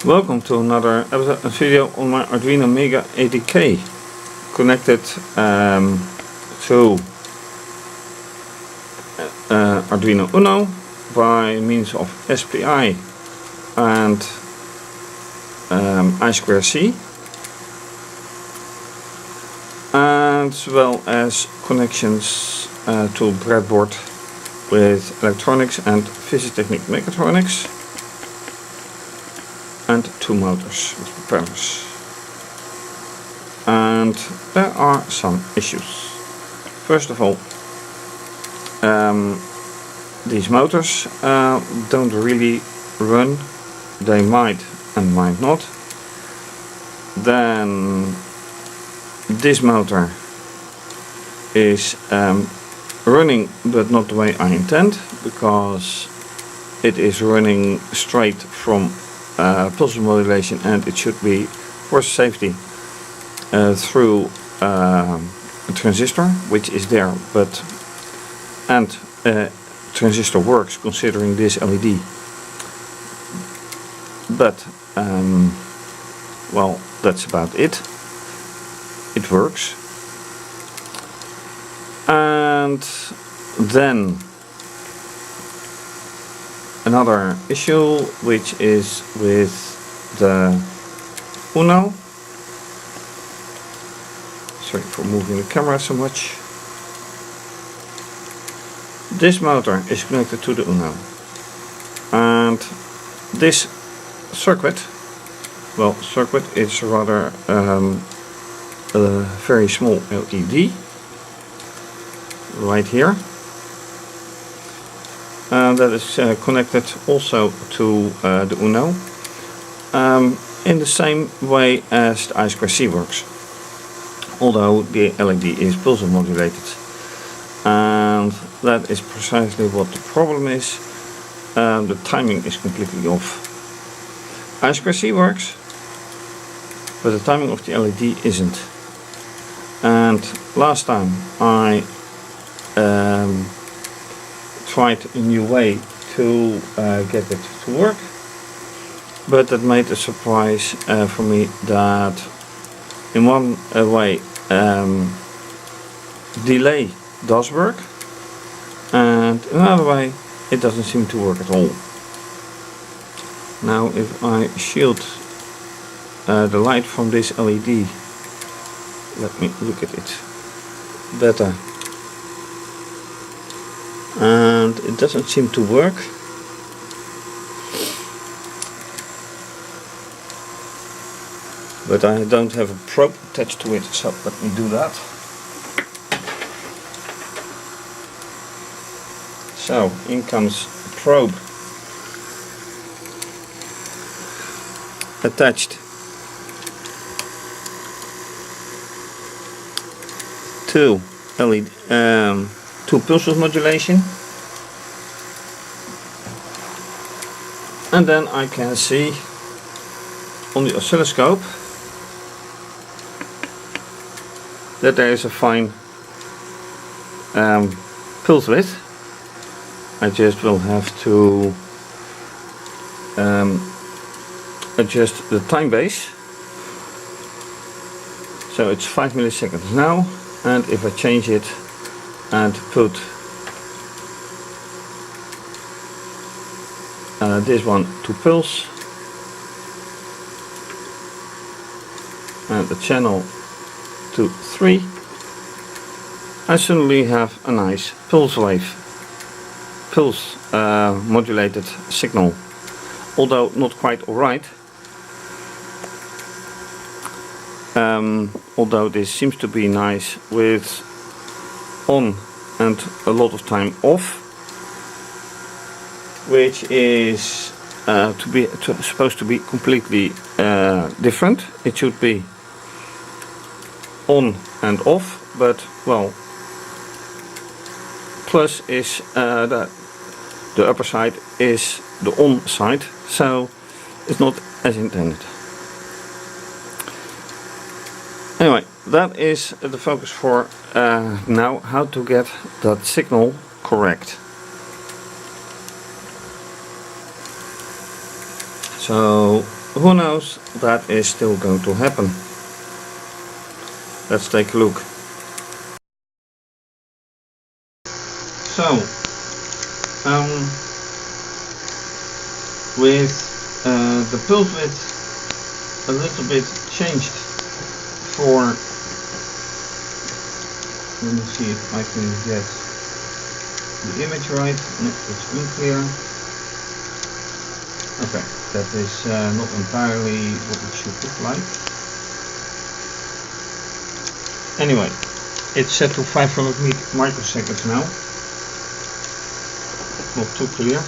Welcome to another video on my Arduino Mega2560 connected to Arduino Uno by means of SPI and I2C, as well as connections to breadboard with electronics and fischertechnik mechatronics, and two motors with propellers. And there are some issues. First of all, these motors don't really run. They might and might not. Then this motor is running, but not the way I intend, because it is running straight from pulse modulation, and it should be for safety through a transistor, which is there, but transistor works considering this LED, but well, that's about it. It works. And then another issue, which is with the Uno. Sorry for moving the camera so much. This motor is connected to the Uno, and this circuit, well, circuit is rather a very small LED right here, and that is connected also to the Uno in the same way as the I2C works, although the LED is pulse modulated, and that is precisely what the problem is. The timing is completely off. I2C works, but the timing of the LED isn't. And last time I tried a new way to get it to work, but that made a surprise for me that in one way delay does work, and in another way it doesn't seem to work at all. Now if I shield the light from this LED, let me look at it better, and it doesn't seem to work. But I don't have a probe attached to it, so let me do that. So in comes a probe attached to LED, to pulse modulation, and then I can see on the oscilloscope that there is a fine pulse width. I just will have to adjust the time base, so it's 5 milliseconds now, and if I change it and put this one to pulse and the channel to 3, I suddenly have a nice pulse modulated signal, although not quite alright. Although this seems to be nice with on and a lot of time off, which is supposed to be completely different. It should be on and off, but well, plus is the upper side is the on side, so it's not as intended. Anyway, that is the focus for now, how to get that signal correct. So who knows, that is still going to happen. Let's take a look. So, with the pulse width a little bit changed for, let me see if I can get the image right. No, it's unclear. Okay, that is not entirely what it should look like. Anyway, it's set to 500 microseconds now. Not too clear.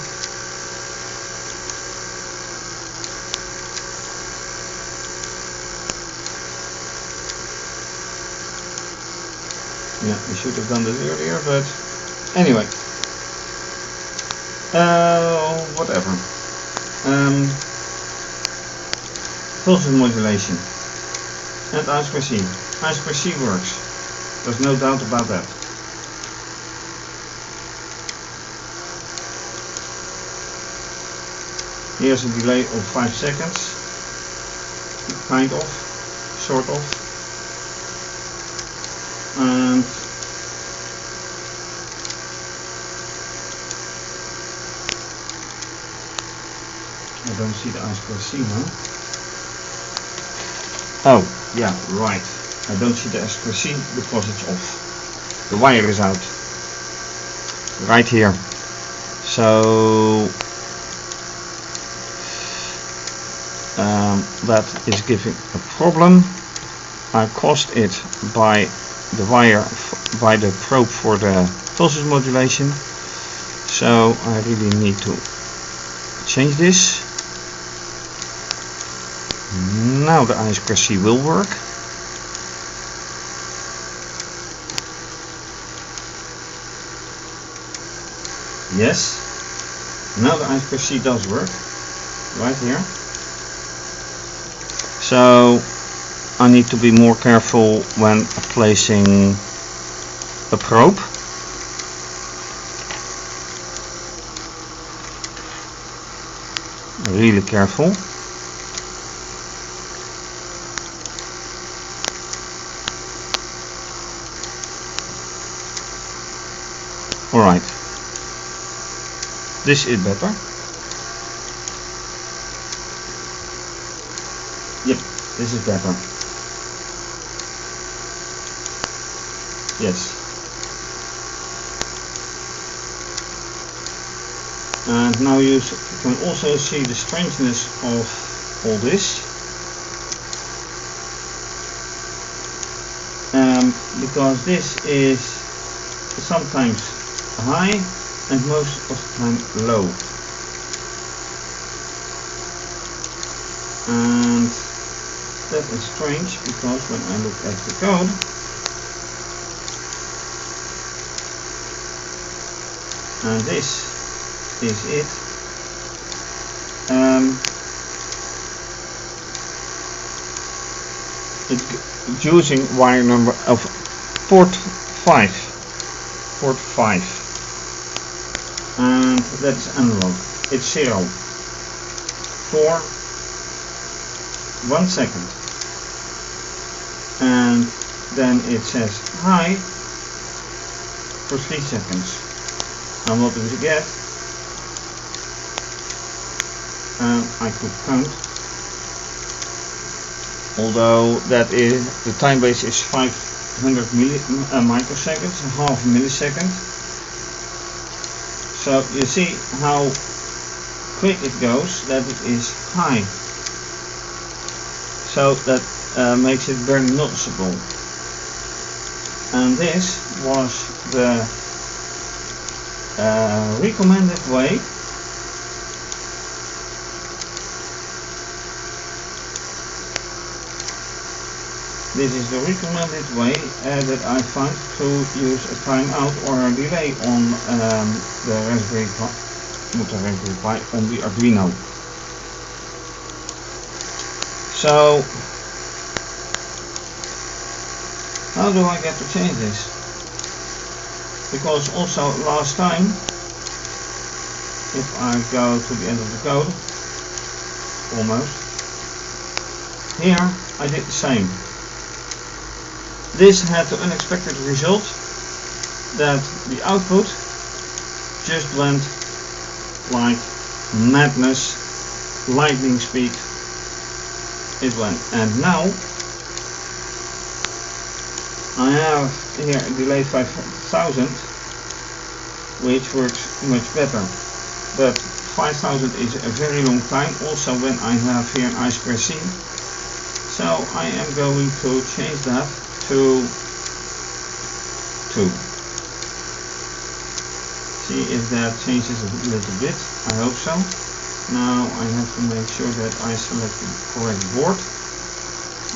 Yeah, we should have done this earlier, but anyway. Whatever. Pulse modulation and I2C. I2C works. There's no doubt about that. Here's a delay of 5 seconds. Kind of, sort of. And I don't see the I2C now. Oh, yeah, right. I don't see the I2C because it's off. The wire is out. Right here. So that is giving a problem. I caused it by the wire, by the probe for the pulse modulation. So I really need to change this. Now the I2C will work. Yes, now the I2C does work, right here. So I need to be more careful when placing a probe. Really careful. Alright. This is better. Yep, this is better. Yes. And now you can also see the strangeness of all this. Because this is sometimes high and most of the time low. And that is strange because when I look at the code, and this is it, it's using wire number of port 5, and that's analog. It's 0 for 1 second, and then it says high for 3 seconds. And what do we get? I could count, although that is the time base is 500 microseconds, half a millisecond. So you see how quick it goes, that it is high. So that makes it very noticeable. And this was the recommended way This is the recommended way that I found to use a timeout or a delay on the Raspberry Pi on the Arduino. So how do I get to change this? Because also last time, if I go to the end of the code, almost, Here I did the same. This had the unexpected result that the output just went like madness, lightning speed. It went, and now I have here a delay 5000, which works much better, but 5000 is a very long time, also when I have here an I2C. So I am going to change that to 2. See if that changes a little bit. I hope so. Now I have to make sure that I select the correct board,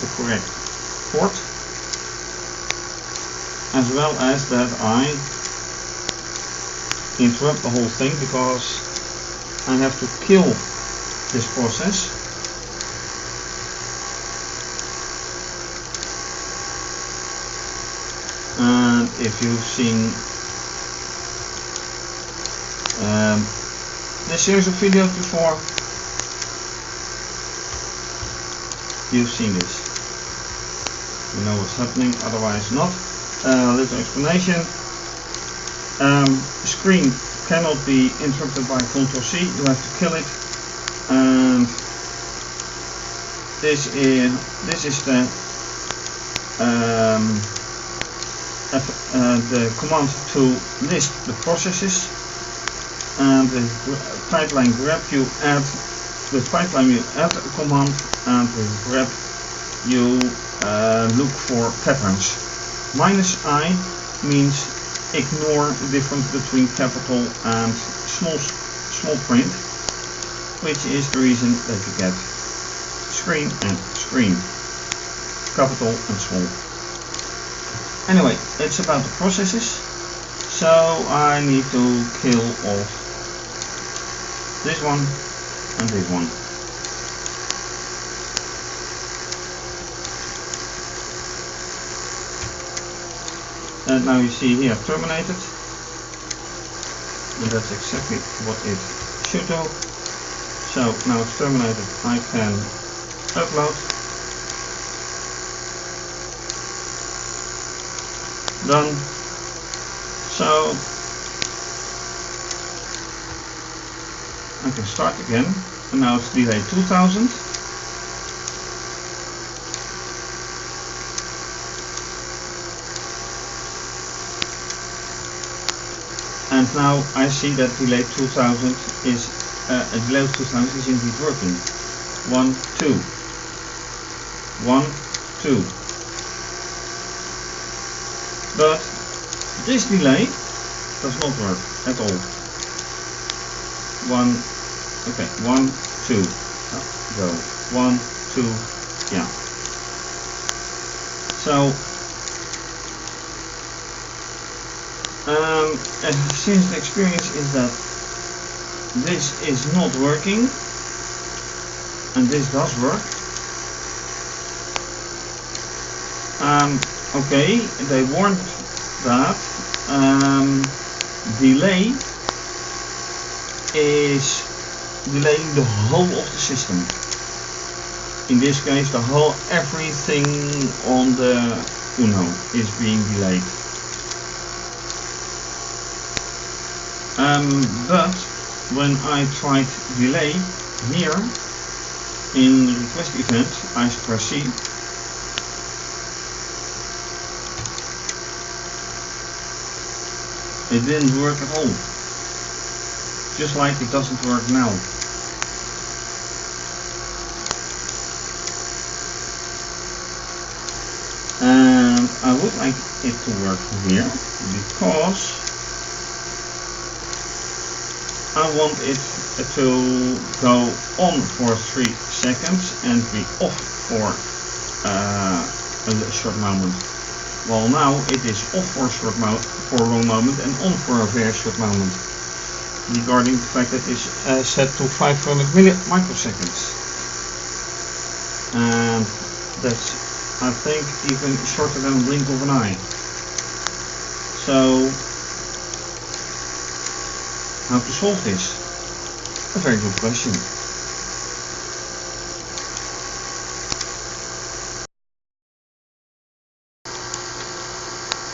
the correct port, as well as that I interrupt the whole thing, because I have to kill this process. And if you've seen this series of videos before, you've seen this. You know what's happening, otherwise not. Little explanation. Screen cannot be interrupted by Ctrl+C, you have to kill it. And this is the command to list the processes, and the pipeline grep you add a command, and with grep you look for patterns. -I means ignore the difference between capital and small print, which is the reason that you get screen and screen, capital and small. Anyway, it's about the processes, so I need to kill off this one and this one. And now you see here terminated, and that's exactly what it should do. So now it's terminated, I can upload. Done. So I can start again, and now it's delay 2000. And now I see that delay 2000 is delay 2000 is indeed working. 1, 2, 1, 2. But this delay does not work at all. 1, okay, 1, 2, go, 1, 2, yeah. So since the experience is that this is not working and this does work, okay, they warned that delay is delaying the whole of the system. In this case, everything on the Uno is being delayed. But when I tried delay here in the request event, I2C, it didn't work at all, just like it doesn't work now. And I would like it to work here, because I want it to go on for 3 seconds and be off for a short moment. Well, now it is off for a long moment and on for a very short moment, regarding the fact that it's set to 500 microseconds, and that's, I think, even shorter than a blink of an eye. So how to solve this? A very good question.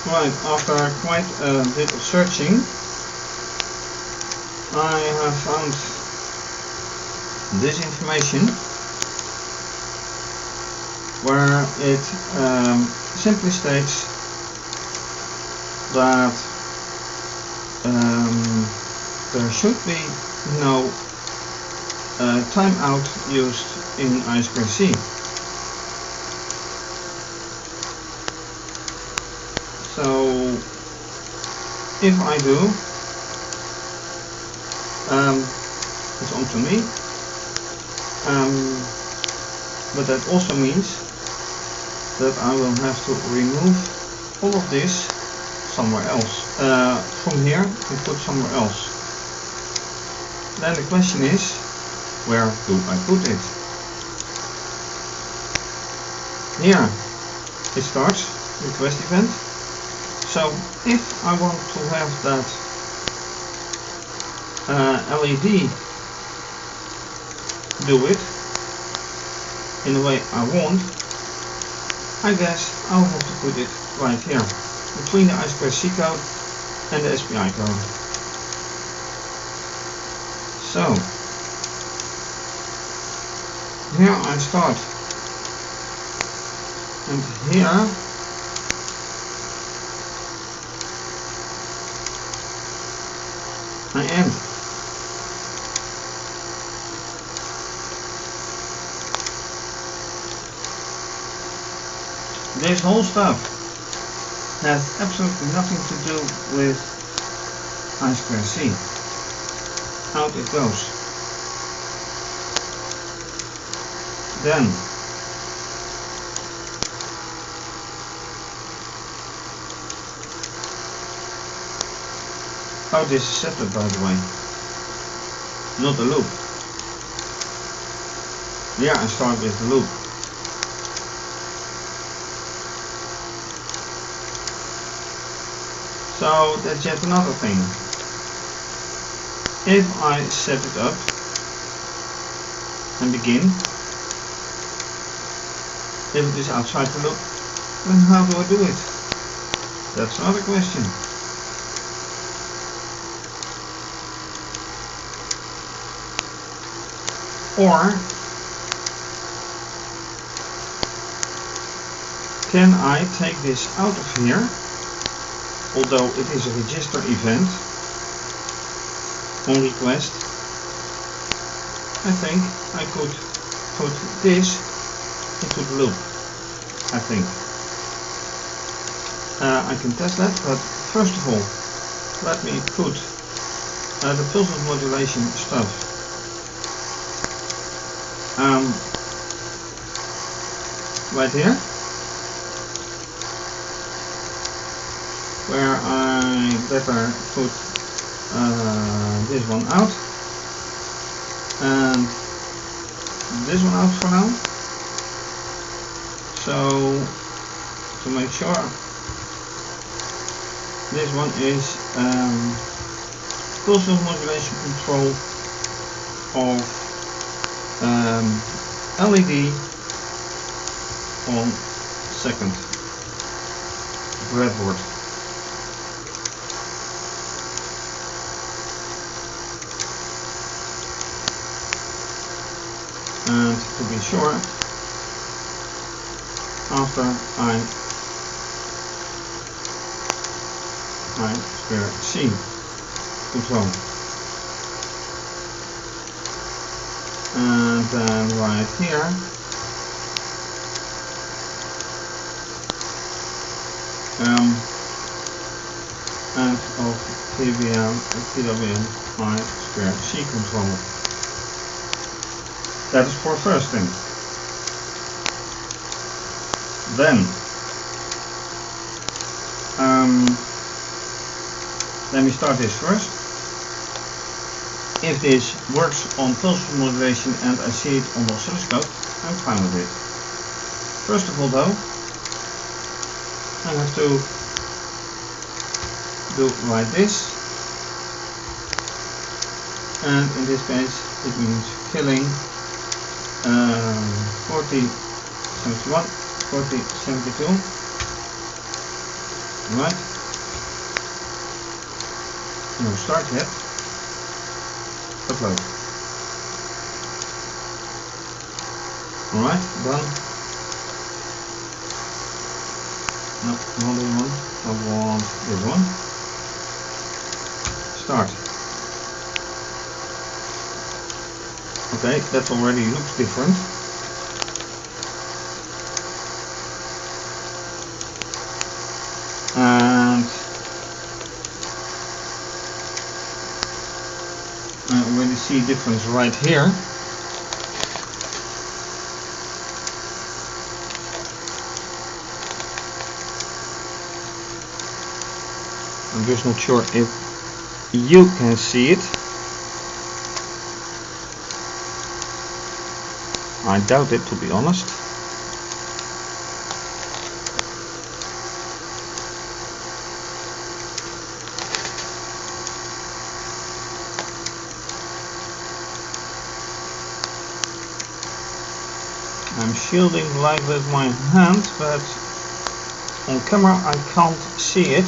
Right, after quite a bit of searching, I have found this information where it simply states that there should be no timeout used in I2C. So if I do, it's on to me, but that also means that I will have to remove all of this somewhere else, from here and put somewhere else. Then the question is, where do I put it? Here it starts, request event. So if I want to have that LED do it in the way I want, I guess I'll have to put it right here, between the I2C code and the SPI code. So here I start, and here I end. This whole stuff has absolutely nothing to do with I2C. Out it goes. Then how this is set up, by the way, not a loop. Yeah, I start with the loop. So that's yet another thing. If I set it up and begin, if it is outside the loop, then how do I do it? That's another question. Or can I take this out of here, although it is a register event on request? I think I could put this into the loop, I think. I can test that, but first of all, let me put the pulse modulation stuff right here, where I better put this one out and this one out for now. So to make sure, this one is pulse modulation control of LED on second breadboard. And to be sure, after I2C control, and then right here and of PWM I2C control. That is for first thing. Then let me start this first. If this works on pulse modulation and I see it on the oscilloscope, I'm fine with it. First of all though, I have to do like this, and in this case it means filling 4071, 4072, Right. No start yet. Upload. Alright, done. No, not this one. I want this one. Start. Okay, that already looks different. And I already see a difference right here. I'm just not sure if you can see it. I doubt it, to be honest. I'm shielding like with my hand, but on camera I can't see it.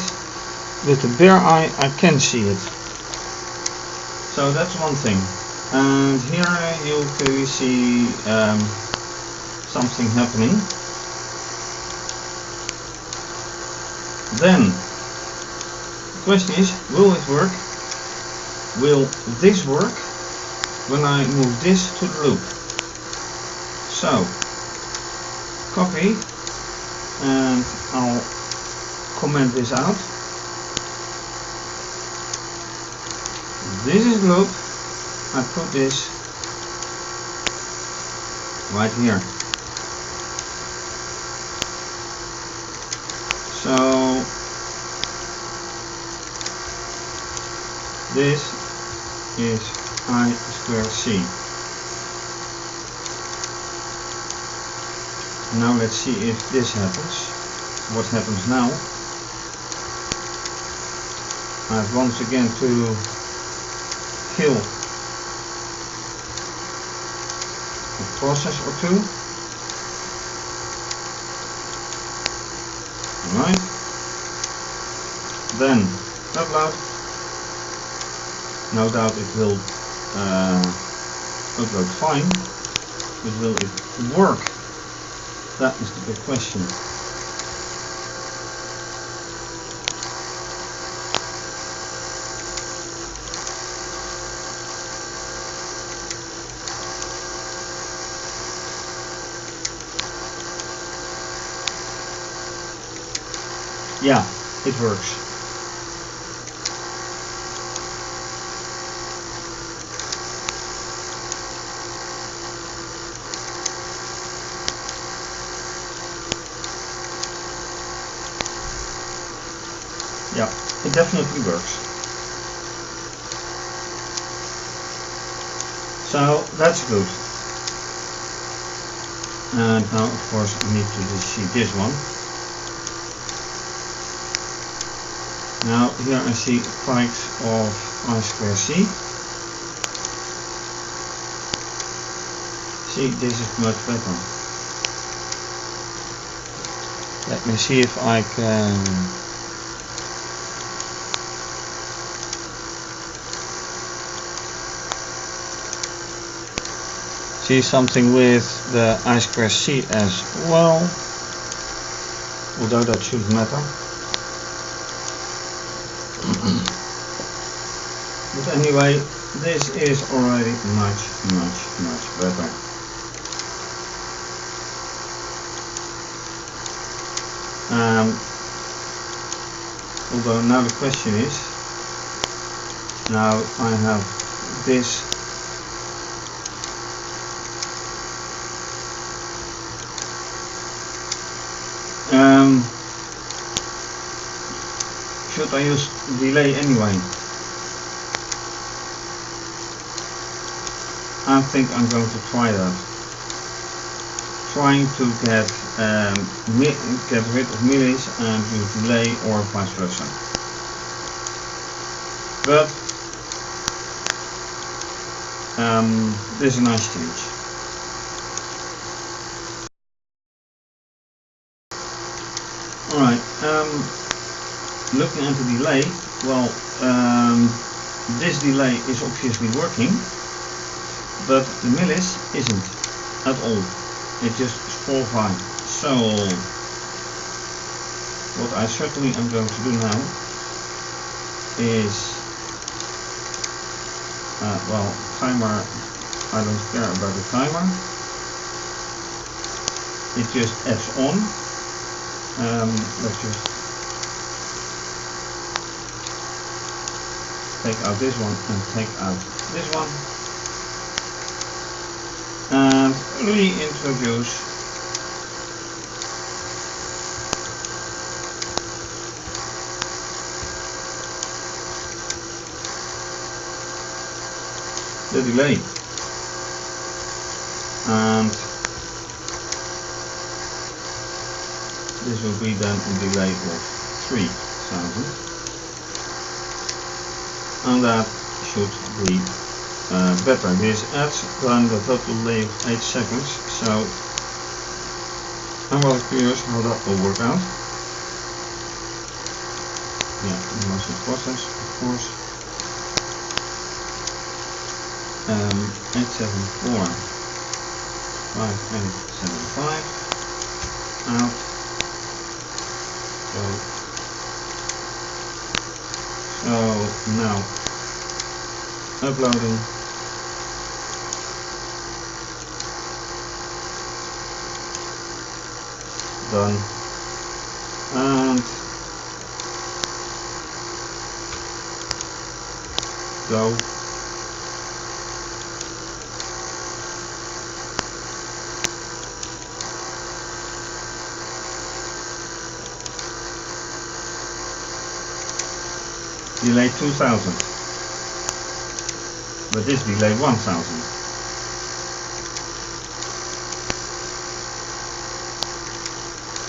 With the bare eye I can see it. So that's one thing. And here you clearly see something happening. Then the question is, will it work? Will this work when I move this to the loop? So copy, and I'll comment this out. This is the loop. I put this right here. So this is I2C. Now let's see if this happens. What happens now? I have once again to kill a process or two. Alright. Then upload. No doubt it will upload fine, but will it work? That is the big question. Yeah, it works. Yeah, it definitely works. So that's good. And now of course I need to see this one. Now here I see spikes of I2C. See, this is much better. Let me see if I can see something with the I2C as well, although that shouldn't matter. But anyway, this is already much better. Although now the question is, now I have this should I use delay anyway? I think I'm going to try that. Trying to get rid of millis and use delay or vice versa. But this is a nice change. Alright, looking at the delay, well, this delay is obviously working, but the millis isn't at all. It just scroll high. So what I certainly am going to do now is, well, timer, I don't care about the timer. It just F's on. Let's just take out this one and take out this one, and reintroduce the delay, and this will be then a delay of 3000, and that should be better. This adds then the total delay of 8 seconds, so I'm rather curious how that will work out. Yeah, the most process, of course. 874 5875 out. So now uploading. Done. And go. Delay 2000, but this delay 1000.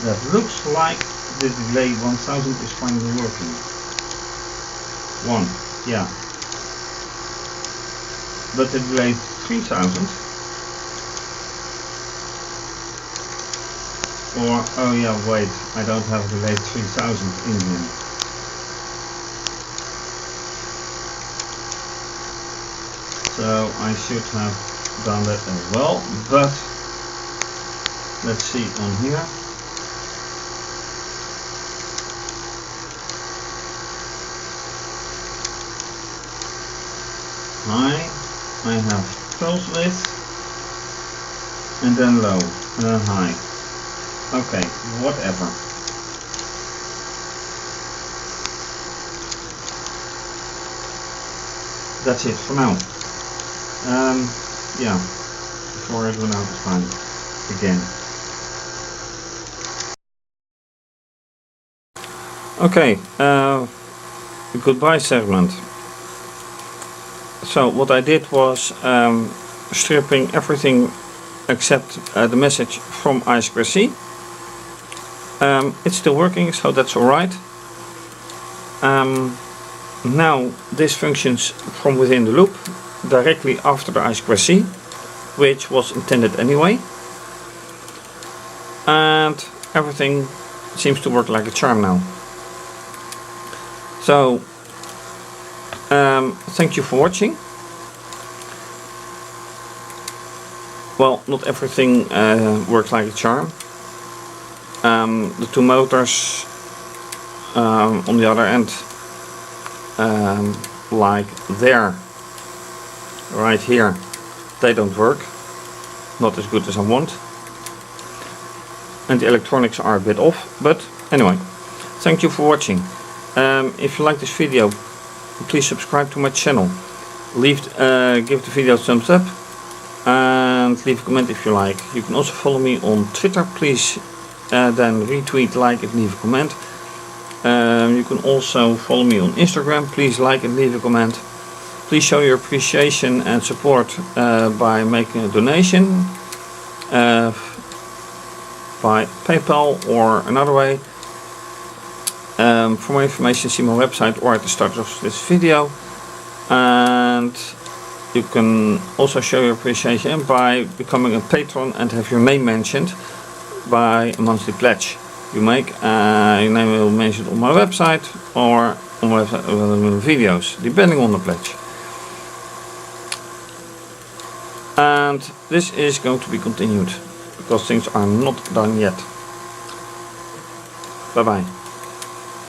That looks like the delay 1000 is finally working. 1, yeah. But the delay 3000, or, oh yeah, wait, I don't have delay 3000 in here. So I should have done that as well, but let's see on here. High, I have pulse width, and then low, and then high. Okay, whatever. That's it for now. Yeah, before I run out of time again. Okay, goodbye segment. So what I did was stripping everything except the message from I2C. It's still working, so that's alright. Now this functions from within the loop, directly after the I2C, which was intended anyway, and everything seems to work like a charm now. So thank you for watching. Well, not everything works like a charm. The two motors on the other end, like there, right here, they don't work, not as good as I want, and the electronics are a bit off, but anyway, thank you for watching. If you like this video, please subscribe to my channel, give the video a thumbs up, and leave a comment if you like. You can also follow me on Twitter, please then retweet, like and leave a comment. You can also follow me on Instagram, please like and leave a comment. Please show your appreciation and support by making a donation by PayPal or another way. For more information, see my website or at the start of this video. And you can also show your appreciation by becoming a patron and have your name mentioned by a monthly pledge. you make. Your name will be mentioned on my website or on my website videos, depending on the pledge. And this is going to be continued because things are not done yet. Bye bye.